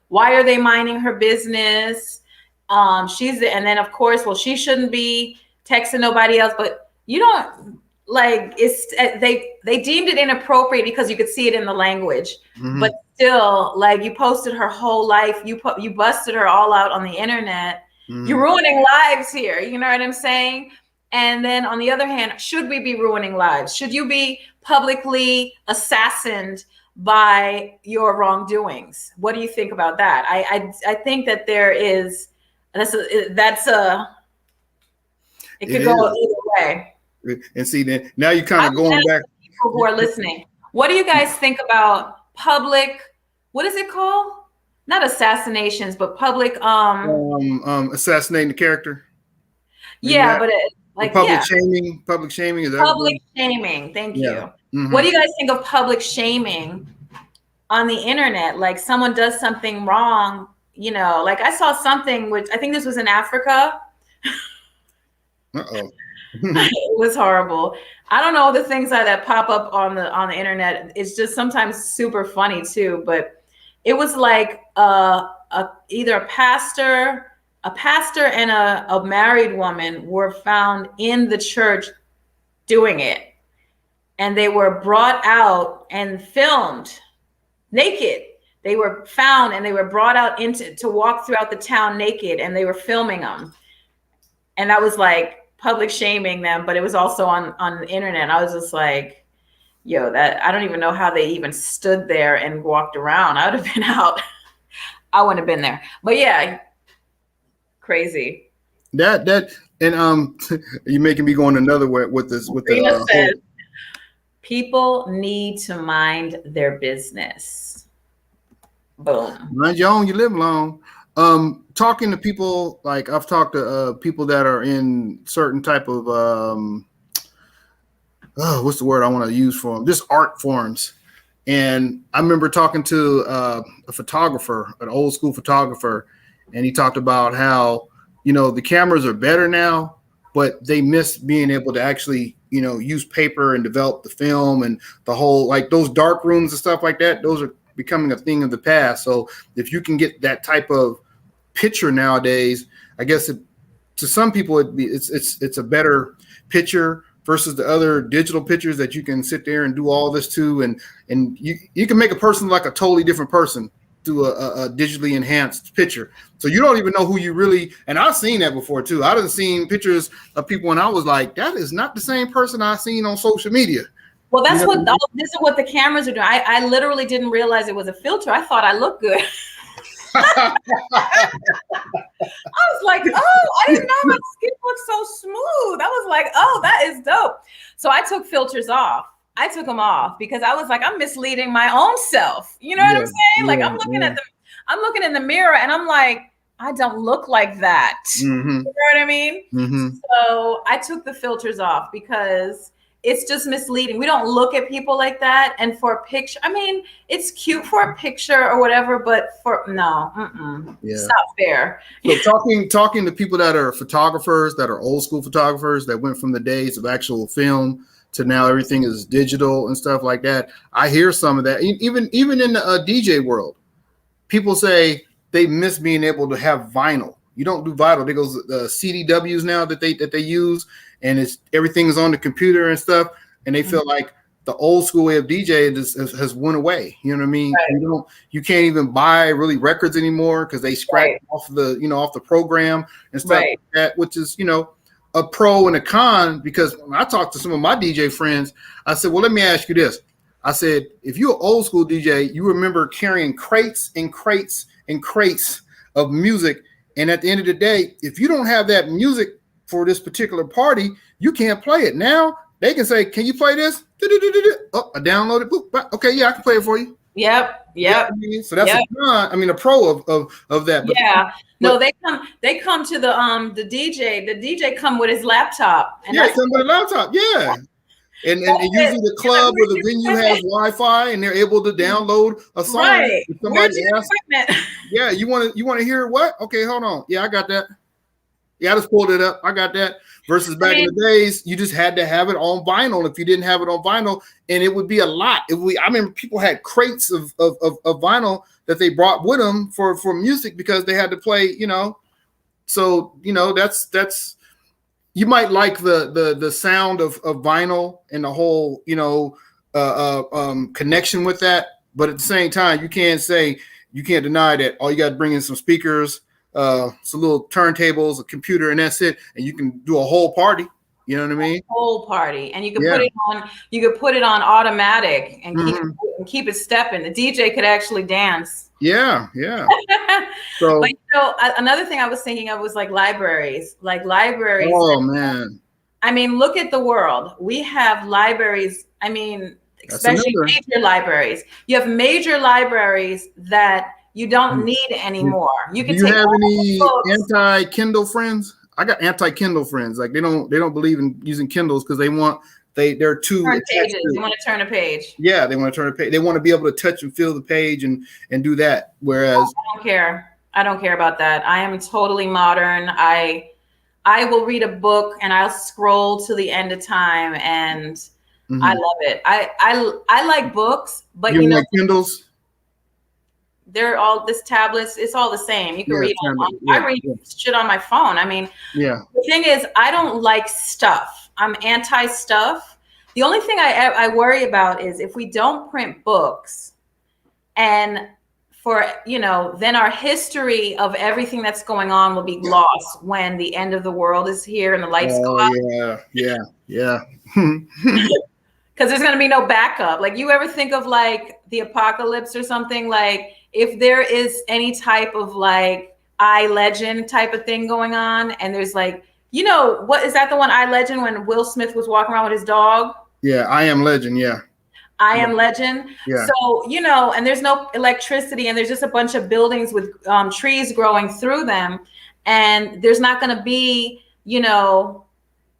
why are they minding her business? And then of course, well, she shouldn't be texting nobody else, but you don't like it's they deemed it inappropriate because you could see it in the language, but still, like, you posted her whole life, you busted her all out on the internet. You're ruining lives here, you know what I'm saying? And then on the other hand, should we be ruining lives? Should you be publicly assassinated by your wrongdoings? What do you think about that? I think that there is it could go either way. And see, then now you're kind of going back. People who are listening, what do you guys think about public? What is it called? Not assassinations, but public. Assassinating the character. Yeah, but like public shaming. Public shaming is that public shaming. Thank you. What do you guys think of public shaming on the internet? Like, someone does something wrong, you know. Like, I saw something which I think this was in Africa. Uh-oh. It was horrible. I don't know, the things that pop up on the internet. It's just sometimes super funny too. But it was like either a pastor and a married woman were found in the church doing it, and they were brought out and filmed naked. They were found and they were brought out to walk throughout the town naked, and they were filming them. And that was like public shaming them, but it was also on the internet. I was just like, yo, that I don't even know how they even stood there and walked around. I would have been out. I wouldn't have been there. But yeah, crazy. That and you're making me go in another way with this. With Rena says, people need to mind their business. Boom. Mind your own, you live long. Talking to people, like I've talked to people that are in certain type of what's the word I want to use for them? Just art forms. And I remember talking to a photographer, an old school photographer, and he talked about how, you know, the cameras are better now, but they miss being able to actually, you know, use paper and develop the film and the whole, like those dark rooms and stuff like that. Those are becoming a thing of the past. So if you can get that type of picture nowadays, I guess to some people it's a better picture versus the other digital pictures that you can sit there and do all this to, and you can make a person like a totally different person through a digitally enhanced picture. So you don't even know who you really, and I've seen that before too. I've seen pictures of people and I was like, that is not the same person I've seen on social media. Well, this is what the cameras are doing. I literally didn't realize it was a filter. I thought I looked good. I was like, oh, I didn't know my skin looked so smooth. I was like, oh, that is dope. So I took filters off. I took them off because I was like, I'm misleading my own self. You know what I'm saying? Like, I'm looking in the mirror and I'm like, I don't look like that. You know what I mean? So I took the filters off because it's just misleading. We don't look at people like that. And for a picture, I mean, it's cute for a picture or whatever, but it's not fair. So talking to people that are photographers, that are old school photographers that went from the days of actual film to now everything is digital and stuff like that. I hear some of that. Even in the DJ world, people say they miss being able to have vinyl. You don't do vinyl. There goes the CDWs now that they use, and everything is on the computer and stuff. And they feel like the old school way of DJing has went away. You know what I mean? Right. You can't even buy really records anymore because they scratch off the program and stuff like that, which is, you know, a pro and a con. Because when I talked to some of my DJ friends, I said, well, let me ask you this. I said, if you're an old school DJ, you remember carrying crates and crates and crates of music. And at the end of the day, if you don't have that music for this particular party, you can't play it. Now they can say, can you play this? Oh, I downloaded it. Okay, yeah, I can play it for you. Yep. So that's a pro of that. But, yeah. No, they come to the DJ. The DJ come with his laptop. And he come with a laptop. Yeah. And usually the club or the venue has Wi-Fi and they're able to download a song. Right. If somebody asks, yeah, you want to hear what? Okay, hold on. Yeah, I got that. Yeah, I just pulled it up. I got that. Versus back in the days, you just had to have it on vinyl. If you didn't have it on vinyl, and it would be a lot. I remember people had crates of vinyl that they brought with them for music because they had to play, you know. So, you know, that's you might like the sound of vinyl and the whole, you know, connection with that. But at the same time, you can't deny that all you got to bring in some speakers, some little turntables, a computer, and that's it. And you can do a whole party. You know what I mean? Whole party, and you could put it on. You could put it on automatic and keep it stepping. The DJ could actually dance. Yeah. So, but you know, another thing I was thinking of was like libraries. Oh man. I mean, look at the world. We have libraries. I mean, especially major libraries. You have major libraries that you don't need anymore. You can. Do you have any anti-Kindle friends? I got anti-Kindle friends. Like they don't believe in using Kindles because they're too turn pages. They want to turn a page. Yeah, they want to turn a page. They want to be able to touch and feel the page and do that. Whereas I don't care. I don't care about that. I am totally modern. I will read a book and I'll scroll to the end of time, and I love it. I like books, but you know, like Kindles. They're all tablets. It's all the same. You can read on. I read shit on my phone. I mean, the thing is, I don't like stuff. I'm anti stuff. The only thing I worry about is if we don't print books, and then our history of everything that's going on will be lost when the end of the world is here and the lights go out. Yeah. Because there's going to be no backup. Like, you ever think of like the apocalypse or something? Like, if there is any type of like iLegend type of thing going on, and there's like, you know, what is that, the one iLegend when Will Smith was walking around with his dog? Yeah, I Am Legend. Yeah. I Am Legend. Yeah. So, you know, and there's no electricity, and there's just a bunch of buildings with trees growing through them. And there's not going to be, you know,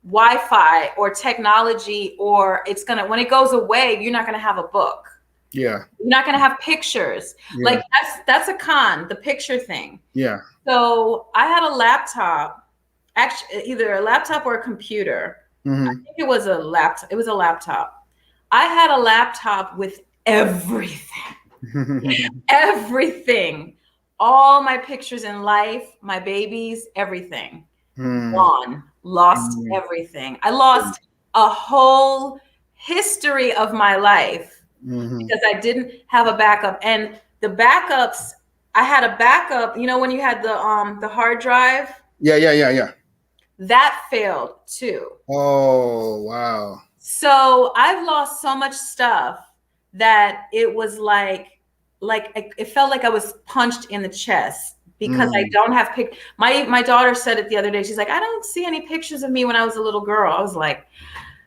Wi-Fi or technology, or when it goes away, you're not going to have a book. Yeah. You're not going to have pictures. Yeah. Like that's a con, the picture thing. Yeah. So I had a laptop, actually either a laptop or a computer. I think it was a laptop. It was a laptop. I had a laptop with everything, everything, all my pictures in life, my babies, everything. Gone, lost everything. I lost a whole history of my life because I didn't have a backup. And the backups, I had a backup, you know, when you had the hard drive. Yeah. That failed too. Oh, wow. So I've lost so much stuff that it was like it felt like I was punched in the chest because I don't have my daughter said it the other day. She's like, I don't see any pictures of me when I was a little girl. I was like,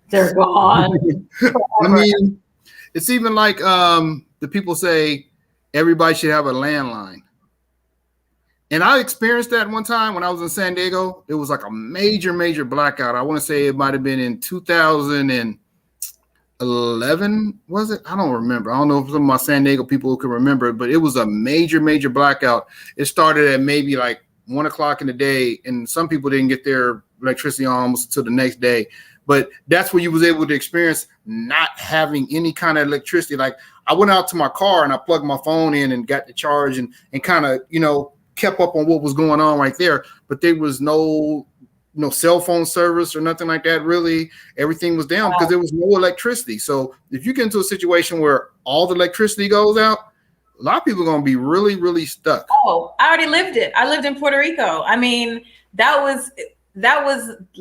they're gone. I mean, it's even like the people say everybody should have a landline. And I experienced that one time when I was in San Diego. It was like a major blackout. I want to say it might have been in 2011, was it? I don't remember. I don't know if some of my San Diego people can remember, but it was a major blackout. It started at maybe like 1 o'clock in the day, and some people didn't get their electricity on almost until the next day. But that's where you was able to experience not having any kind of electricity. Like, I went out to my car and I plugged my phone in and got the charge and kind of, you know, kept up on what was going on right there, but there was no cell phone service or nothing like that. Really, everything was down because there was no electricity. So if you get into a situation where all the electricity goes out, a lot of people are going to be really stuck. Oh, I already lived it. I lived in Puerto Rico. I mean, that was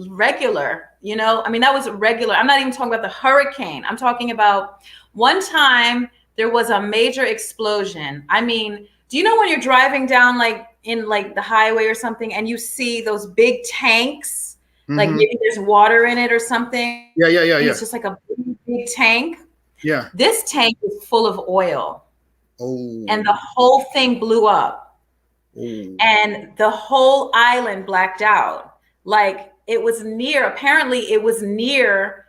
regular, you know? I mean, that was regular. I'm not even talking about the hurricane. I'm talking about one time there was a major explosion. I mean, do you know when you're driving down like in like the highway or something and you see those big tanks, like maybe there's water in it or something? Yeah. It's just like a big tank. Yeah. This tank is full of oil. Oh. And the whole thing blew up. Oh. And the whole island blacked out. Like, apparently it was near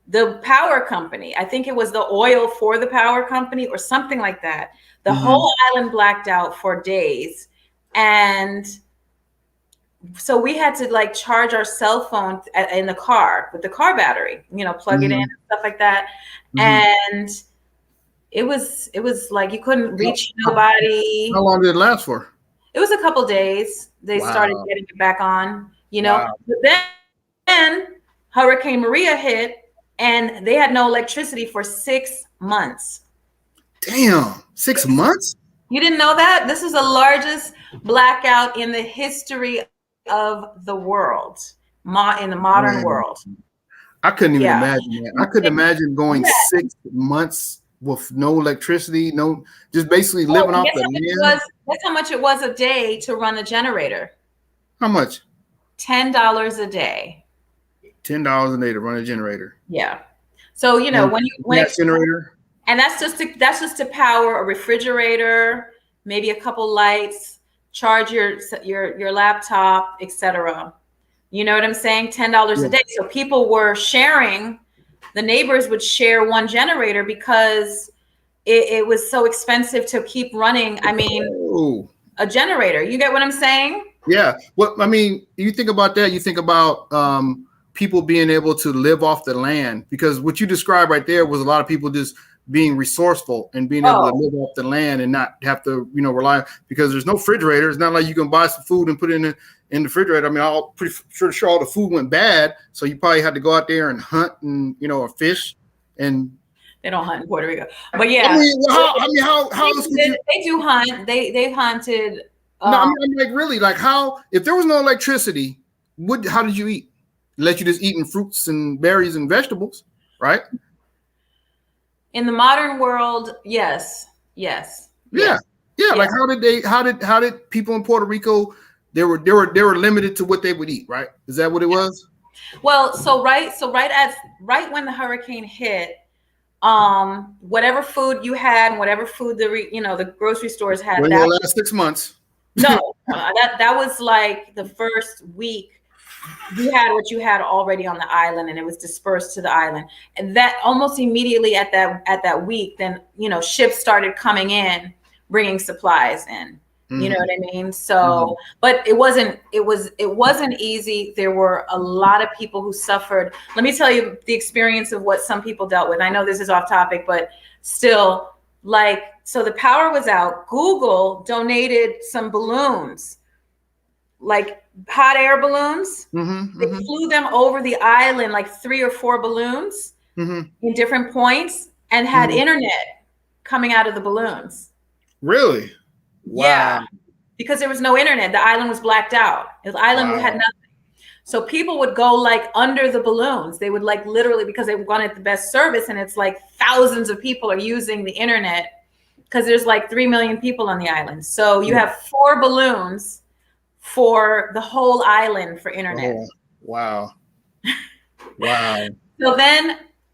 the power company. I think it was the oil for the power company or something like that. The whole island blacked out for days. And so we had to like charge our cell phone in the car with the car battery, plug it in and stuff like that. And it was like you couldn't reach nobody. How long did it last for? It was a couple days. They started getting it back on, But then Hurricane Maria hit and they had no electricity for 6 months. Damn, 6 months? You didn't know that? This is the largest blackout in the history of the world, in the modern world. I couldn't even imagine that. I couldn't imagine going 6 months with no electricity, just basically living off the land. That's how much it was a day to run a generator. How much? $10 a day. $10 a day to run a generator. Yeah. So when that generator, and that's just to power a refrigerator, maybe a couple lights, charge your laptop, etc. You know what I'm saying? $10 a day. So people were sharing. The neighbors would share one generator because it was so expensive to keep running. I mean, a generator. You get what I'm saying? Yeah. Well, I mean, you think about that. You think about people being able to live off the land, because what you described right there was a lot of people just being resourceful and being able to live off the land and not have to, rely, because there's no refrigerator. It's not like you can buy some food and put it in the refrigerator. I mean, I'm pretty sure all the food went bad. So you probably had to go out there and hunt and, or fish. And they don't hunt in Puerto Rico, but yeah. How else could you? They do hunt. They hunted. No, I mean, like really, like how, if there was no electricity, how did you eat? Let you just eating fruits and berries and vegetables, right? In the modern world, yes. Yeah. Like how did people in Puerto Rico, they were limited to what they would eat, right? Is that what it was? Well, right when the hurricane hit, whatever food you had, whatever food the grocery stores had, that last 6 months. No, that was like the first week. You had what you had already on the island, and it was dispersed to the island. And that almost immediately at that week, then ships started coming in, bringing supplies in. You know what I mean? So, but it wasn't easy. There were a lot of people who suffered. Let me tell you the experience of what some people dealt with. I know this is off topic, but still, so the power was out. Google donated some balloons, like hot air balloons. They flew them over the island, like 3 or 4 balloons in different points, and had internet coming out of the balloons. Really? Wow. Yeah, because there was no internet. The island was blacked out. The island had nothing. So people would go like under the balloons. They would like literally, because they wanted the best service, and it's like thousands of people are using the internet because there's like 3 million people on the island. So you have 4 balloons for the whole island for internet. Oh, wow. Wow.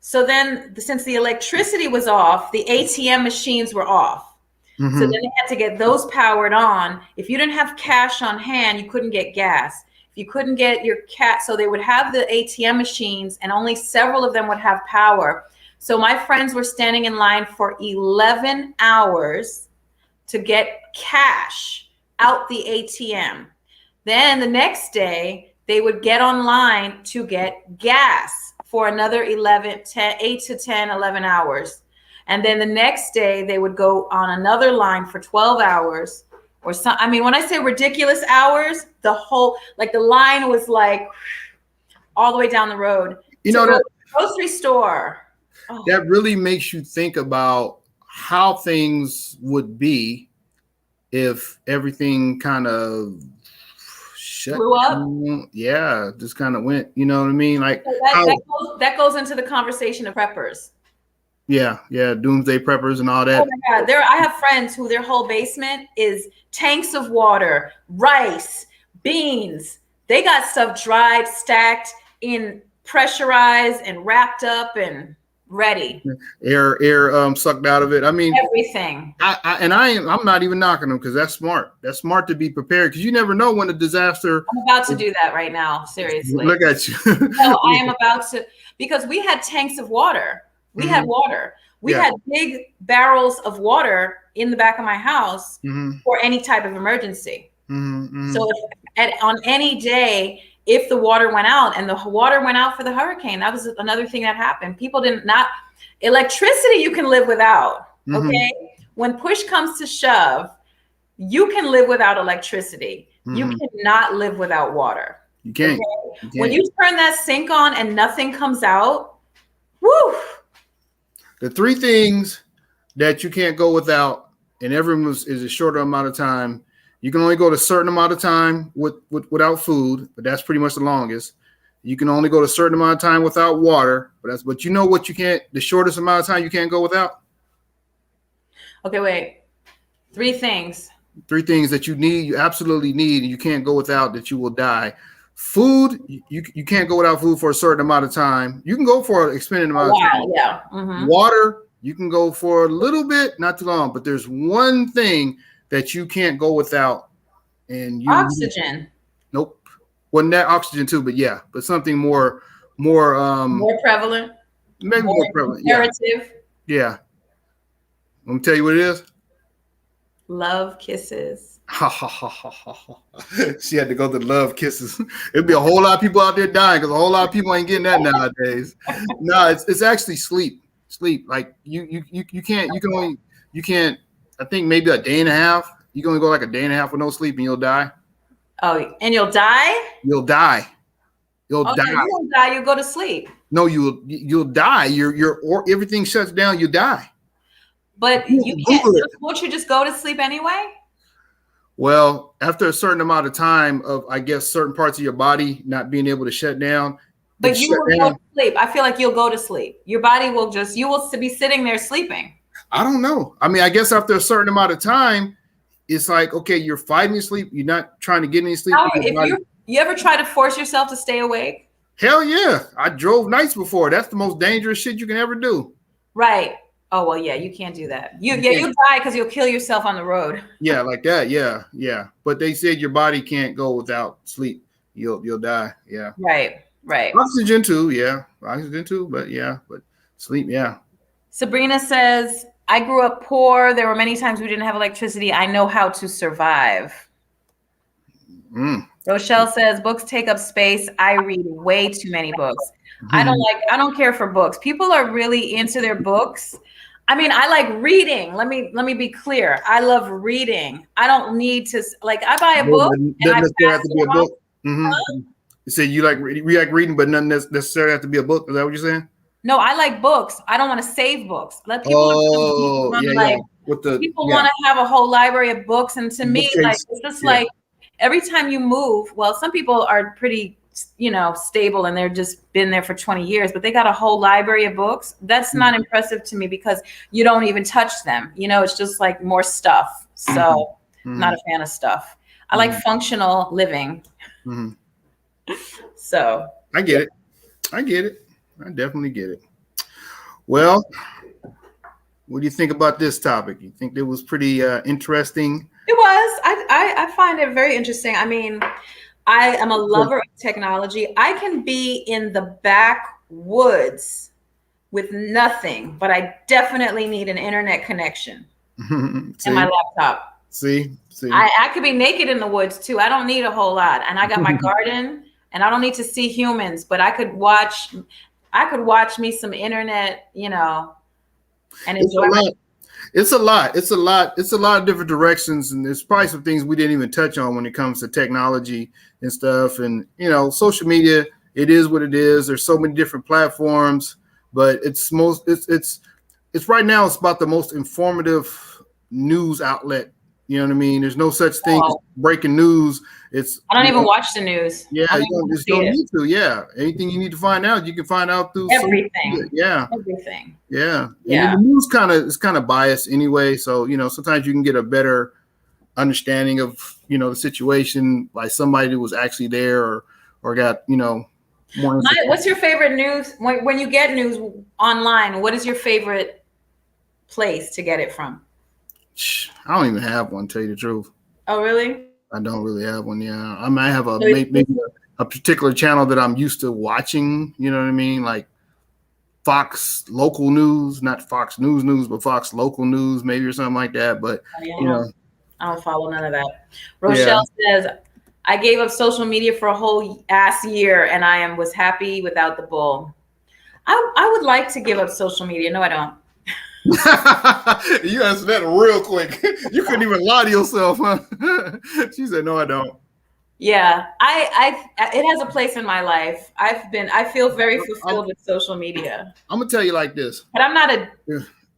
So then since the electricity was off, the ATM machines were off. So then they had to get those powered on. If you didn't have cash on hand, you couldn't get gas. If you couldn't get your so they would have the ATM machines, and only several of them would have power. So my friends were standing in line for 11 hours to get cash out the ATM. Then the next day, they would get online to get gas for another 8 to 10, 11 hours. And then the next day, they would go on another line for 12 hours or some. I mean, when I say ridiculous hours, the line was like all the way down the road. That grocery store. That really makes you think about how things would be if everything kind of blew up. Yeah, just kind of went. You know what I mean? Like that goes into the conversation of preppers. Yeah, doomsday preppers and all that. Oh my God, I have friends who their whole basement is tanks of water, rice, beans. They got stuff dried, stacked in pressurized and wrapped up and ready. Air sucked out of it. I mean, everything. I'm not even knocking them, because that's smart. That's smart to be prepared, because you never know when a disaster. I'm about to do that right now. Seriously. Look at you. No, I am about to, because we had tanks of water. We had water. We had big barrels of water in the back of my house for any type of emergency. So on any day, if the water went out, and the water went out for the hurricane, that was another thing that happened. People didn't not electricity you can live without. Okay. When push comes to shove, you can live without electricity. You cannot live without water. You can't. Okay? When you turn that sink on and nothing comes out, whoo. The three things that you can't go without, and everyone is a shorter amount of time. You can only go to a certain amount of time without food, but that's pretty much the longest. You can only go to a certain amount of time without water, but you know what you can't, the shortest amount of time you can't go without? Okay, wait. Three things. Three things that you absolutely need, and you can't go without, that you will die. Food, you can't go without food for a certain amount of time. You can go for an extended amount of time. Yeah. Water, you can go for a little bit, not too long, but there's one thing that you can't go without, and oxygen. Nope. Wasn't that oxygen too, but something more prevalent. Maybe more prevalent. Imperative. Yeah. Let me tell you what it is. Love kisses. She had to go to love kisses. It'd be a whole lot of people out there dying because a whole lot of people ain't getting that nowadays. No, it's actually sleep. Sleep. Like you can't. I think maybe a day and a half. You can only go like a day and a half with no sleep and you'll die. Oh, and you'll die? You'll die. You'll die. You won't die. You'll go to sleep. No, you'll die. Or everything shuts down. You die. But you can't. Won't you just go to sleep anyway? Well, after a certain amount of time of, I guess, certain parts of your body not being able to shut down. But you will go to sleep. I feel like you'll go to sleep. Your body will you will be sitting there sleeping. I don't know. I mean, I guess after a certain amount of time, it's like, okay, you're fighting sleep. You're not trying to get any sleep. You ever try to force yourself to stay awake? Hell yeah. I drove nights before. That's the most dangerous shit you can ever do. Right. Oh, well, yeah, you can't do that. You die because you'll kill yourself on the road. Yeah, like that. Yeah. But they said your body can't go without sleep. You'll die. Yeah. Right. Oxygen too. Yeah. Oxygen too. But sleep. Yeah. Sabrina says, I grew up poor. There were many times we didn't have electricity. I know how to survive. Rochelle says, books take up space. I read way too many books. I don't care for books. People are really into their books. I mean, I like reading. Let me be clear. I love reading. I don't need to, like, I buy a book. Doesn't have to be a book. You say you like reading, but nothing necessarily have to be a book. Is that what you're saying? No, I like books. I don't want to save books. Let people people want to have a whole library of books. And to me, like, it's just like every time you move, well, some people are pretty, stable and they're just been there for 20 years, but they got a whole library of books. That's not impressive to me because you don't even touch them. It's just like more stuff. So not a fan of stuff. I like functional living. So I get it. I definitely get it. Well, what do you think about this topic? You think it was pretty interesting? It was. I find it very interesting. I mean, I am a lover of technology. I can be in the backwoods with nothing, but I definitely need an internet connection in my laptop. See. I could be naked in the woods too. I don't need a whole lot. And I got my garden and I don't need to see humans, but I could watch me some internet, and enjoy It's a lot of different directions, and there's probably some things we didn't even touch on when it comes to technology and stuff. And social media, it is what it is. There's so many different platforms, but it's right now it's about the most informative news outlet. You know what I mean? There's no such thing as breaking news. I don't even watch the news. Yeah, you don't need to. Yeah, anything you need to find out, you can find out through everything. Everything. Yeah. And the news is kind of biased anyway. So sometimes you can get a better understanding of the situation by somebody who was actually there or got more. What's your favorite news when you get news online? What is your favorite place to get it from? I don't even have one, to tell you the truth. Oh, really? I don't really have one. Yeah, I might have maybe a particular channel that I'm used to watching. You know what I mean? Like Fox local news, not Fox News, but Fox local news, maybe, or something like that. But I don't follow none of that. Yeah. Rochelle says, I gave up social media for a whole ass year and was happy without the bull. I would like to give up social media. No, I don't. You answered that real quick. You couldn't even lie to yourself, huh? She said, "No, I don't." Yeah, it has a place in my life. I feel very fulfilled with social media. I'm gonna tell you like this. But I'm not a.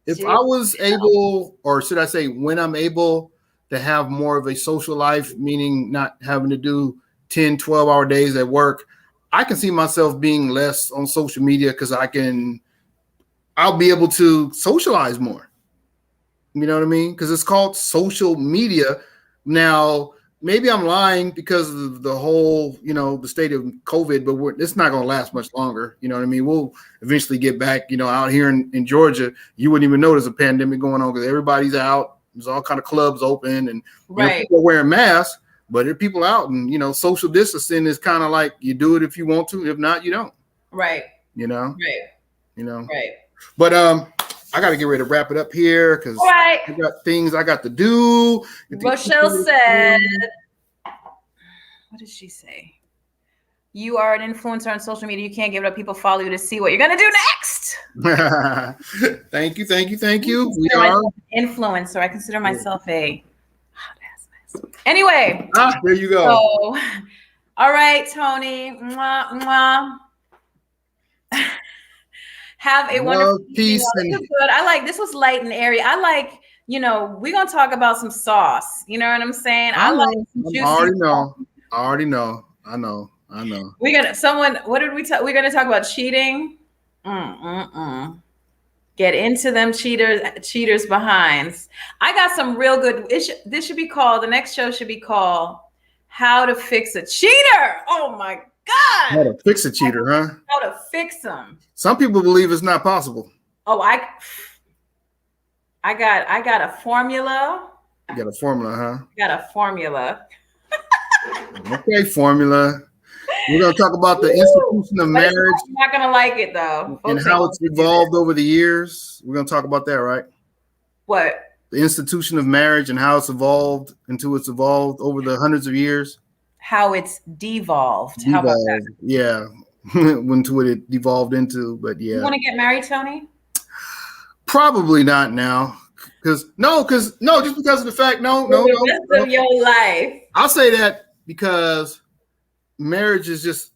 If I was able, or should I say, when I'm able to have more of a social life, meaning not having to do 10, 12-hour days at work, I can see myself being less on social media because I'll be able to socialize more. You know what I mean? Because it's called social media. Now, maybe I'm lying because of the whole, the state of COVID, but it's not going to last much longer. You know what I mean? We'll eventually get back, out here in Georgia. You wouldn't even know there's a pandemic going on because everybody's out. There's all kind of clubs open and people are wearing masks, but there are people out and, social distancing is kind of like you do it if you want to. If not, you don't. Right. Right. But I got to get ready to wrap it up here because I got things I got to do. Rochelle said, what did she say? You are an influencer on social media. You can't give it up. People follow you to see what you're going to do next. Thank you. We are influencer. I consider myself a hot ass mess. Anyway. There you go. So, all right, Tony. Mwah, mwah. Have a wonderful peace. Good. I like this was light and airy. I like, we're gonna talk about some sauce. You know what I'm saying? I like some juicy. I already know. I know. What did we talk? We're gonna talk about cheating. Get into them cheaters behinds. I got some real good. This should be called. The next show should be called "How to Fix a Cheater." Oh my God! How to fix a cheater, huh? How to fix them. Some people believe it's not possible. Oh, I got a formula. You got a formula, huh? Got a formula. Okay, formula. We're going to talk about the institution of marriage. I'm not going to like it, though. And how it's evolved over the years. We're going to talk about that, right? What? The institution of marriage and how it's evolved over the hundreds of years. How it's devolved. How about that? Yeah. Into what it devolved into, but yeah. You want to get married, Tony? Probably not now. Just because of the fact, no. The rest of your life. I'll say that because marriage is just,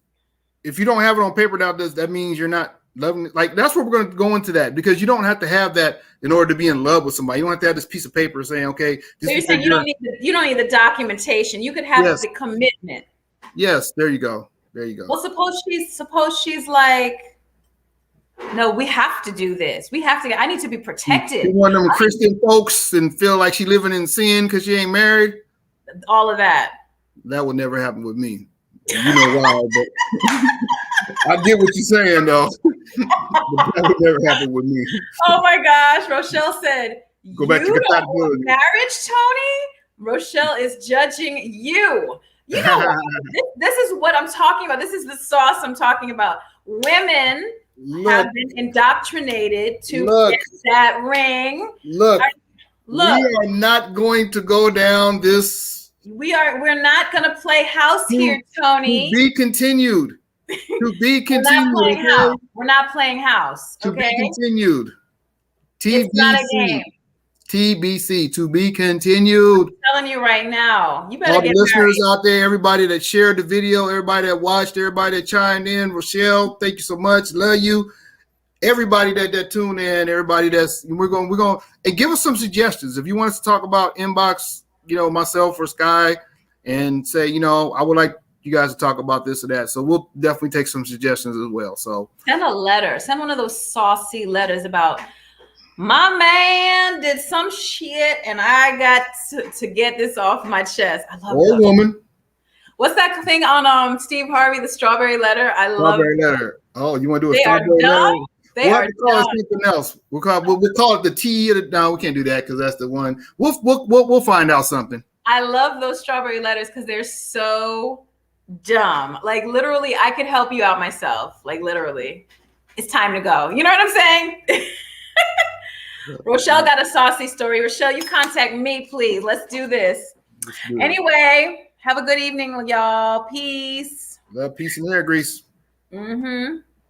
if you don't have it on paper now, that means you're not loving it. Like, that's where we're going to go into that, because you don't have to have that in order to be in love with somebody. You don't have to have this piece of paper saying, okay. So you're saying you don't need the documentation. You could have the commitment. Yes, there you go. Well, suppose she's like, no, we have to do this. I need to be protected. You want them Christian folks and feel like she living in sin because she ain't married? All of that. That would never happen with me. You know why, but I get what you're saying, though. But that would never happen with me. Oh my gosh. Rochelle said, go back to compatibility. Marriage, Tony? Rochelle is judging you. You know, this is what I'm talking about. This is the sauce I'm talking about. Women have been indoctrinated to get that ring. Look, we are not going to go down this. We're not going to play house here, Tony. To be continued. To be continued. We're not playing house. To be continued. TBC. It's not a game. TBC, to be continued. I'm telling you right now. You better all the get listeners married. out there, everybody that shared the video, everybody that watched, everybody that chimed in. Rochelle, thank you so much. Love you. Everybody that tuned in, everybody we're going and give us some suggestions. If you want us to talk about, inbox, myself or Sky and say, I would like you guys to talk about this or that. So we'll definitely take some suggestions as well. So send a letter. Send one of those saucy letters about, my man did some shit and I got to get this off my chest. I love it. Woman. What's that thing on Steve Harvey, the strawberry letter? I love strawberry letter. Oh, you want to do a strawberry letter? We'll have to call it something else. We'll call it the tea. No, we can't do that because that's the one. We'll find out something. I love those strawberry letters because they're so dumb. Like, literally, I could help you out myself. Like, literally, it's time to go. You know what I'm saying? Rochelle got a saucy story. Rochelle, you contact me, please. Let's do this. Anyway, have a good evening, y'all. Peace. Love, peace, and hair grease. Mm-hmm.